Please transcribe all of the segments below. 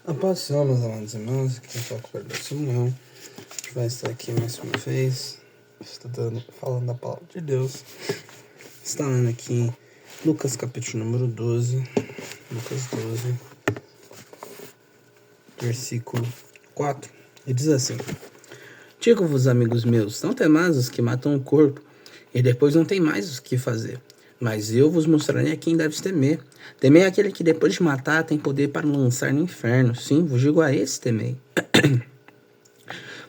A paz do Senhor, meus amados irmãos, aqui é o Cordeiro Samuel. A gente vai estar aqui mais uma vez, falando da palavra de Deus. Está lendo aqui Lucas capítulo número 12, Lucas 12, versículo 4. E diz assim: Digo-vos, amigos meus, não temais os que matam o corpo, e depois não tem mais o que fazer. Mas eu vos mostrarei a quem deves temer. Temei aquele que depois de matar tem poder para lançar no inferno. Sim, vos digo a esse temei.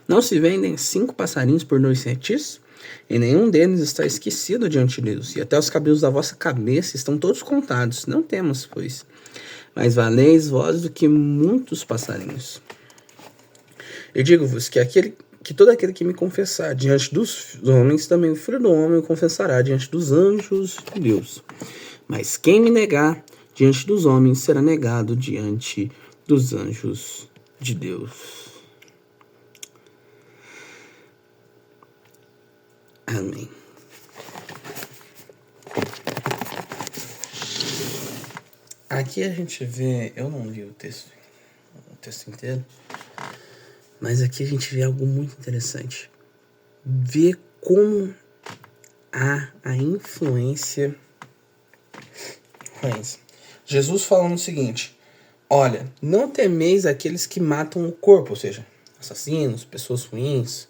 Não se vendem 5 passarinhos por 2 centímetros? E nenhum deles está esquecido diante de Deus. E até os cabelos da vossa cabeça estão todos contados. Não temos, pois, mas valeis vós do que muitos passarinhos. Eu digo-vos que todo aquele que me confessar diante dos homens, também o Filho do Homem o confessará diante dos anjos de Deus. Mas quem me negar diante dos homens será negado diante dos anjos de Deus. Amém. Aqui a gente vê, eu não li o texto inteiro, mas aqui a gente vê algo muito interessante. Ver como há a influência. Jesus falando o seguinte: olha, não temeis aqueles que matam o corpo, ou seja, assassinos, pessoas ruins,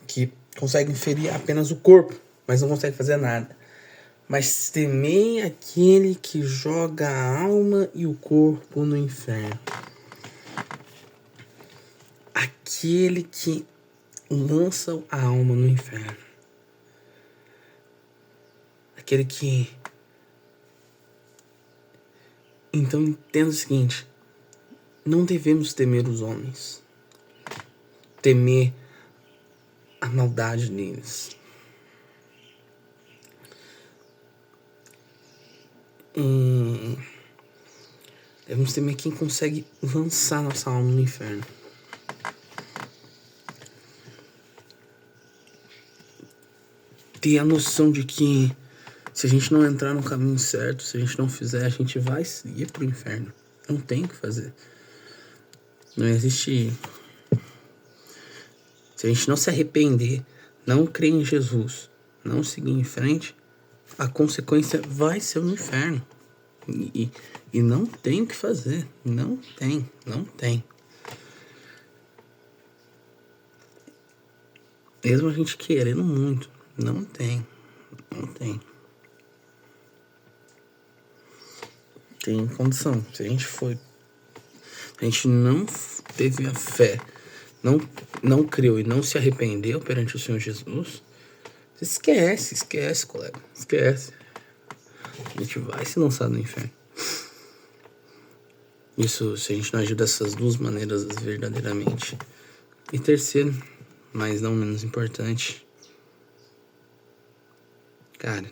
que conseguem ferir apenas o corpo, mas não conseguem fazer nada. Mas temei aquele que joga a alma e o corpo no inferno. Aquele que lança a alma no inferno. Aquele que... Então entenda o seguinte: não devemos temer os homens. Temer a maldade deles. Devemos temer quem consegue lançar nossa alma no inferno. Ter a noção de que se a gente não entrar no caminho certo, se a gente não fizer, a gente vai ir pro inferno. Não tem o que fazer. Não existe... Se a gente não se arrepender, não crer em Jesus, não seguir em frente, a consequência vai ser o inferno. E não tem o que fazer. Não tem. Mesmo a gente querendo muito, não tem. Tem condição. Se a gente não teve a fé, não creu e não se arrependeu perante o Senhor Jesus, esquece, colega. Esquece. A gente vai se lançar no inferno. Isso, se a gente não agir dessas duas maneiras verdadeiramente. E terceiro, mas não menos importante, cara,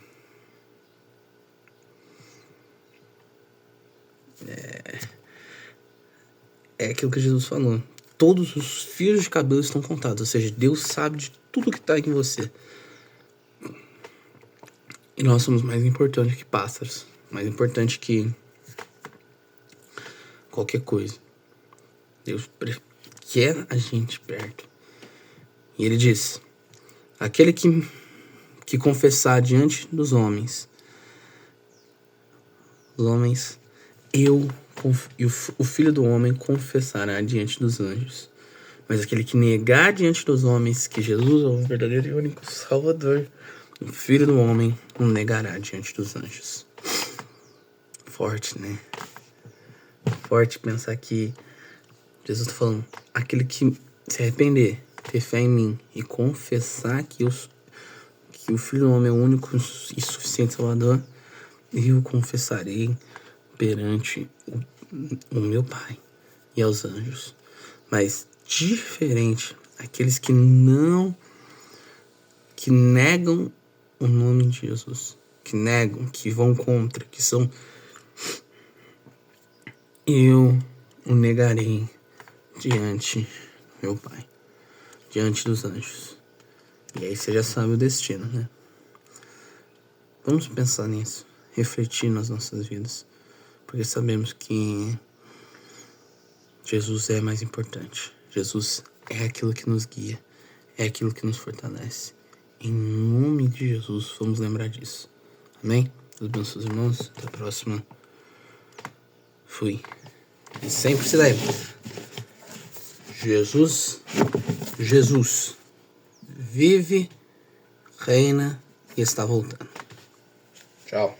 é aquilo que Jesus falou. Todos os fios de cabelo estão contados. Ou seja, Deus sabe de tudo que está em você. E nós somos mais importantes que pássaros. Mais importante que qualquer coisa. Deus quer a gente perto. E ele diz: aquele que confessar diante dos homens, e o Filho do Homem confessará diante dos anjos. Mas aquele que negar diante dos homens que Jesus é o verdadeiro e único Salvador, o Filho do Homem o negará diante dos anjos. Forte, né? Forte pensar que Jesus está falando: aquele que se arrepender, ter fé em mim e confessar que o Filho do Homem é o único e suficiente Salvador, eu confessarei perante o meu Pai e aos anjos. Mas diferente, aqueles que negam o nome de Jesus, que negam, que vão contra, que são... Eu o negarei diante do meu Pai, diante dos anjos. E aí você já sabe o destino, né? Vamos pensar nisso, refletir nas nossas vidas, porque sabemos que Jesus é mais importante. Jesus é aquilo que nos guia, é aquilo que nos fortalece. Em nome de Jesus, vamos lembrar disso. Amém? Deus abençoe os irmãos. Até a próxima. Fui. E sempre se lembre. Jesus vive, reina e está voltando. Tchau.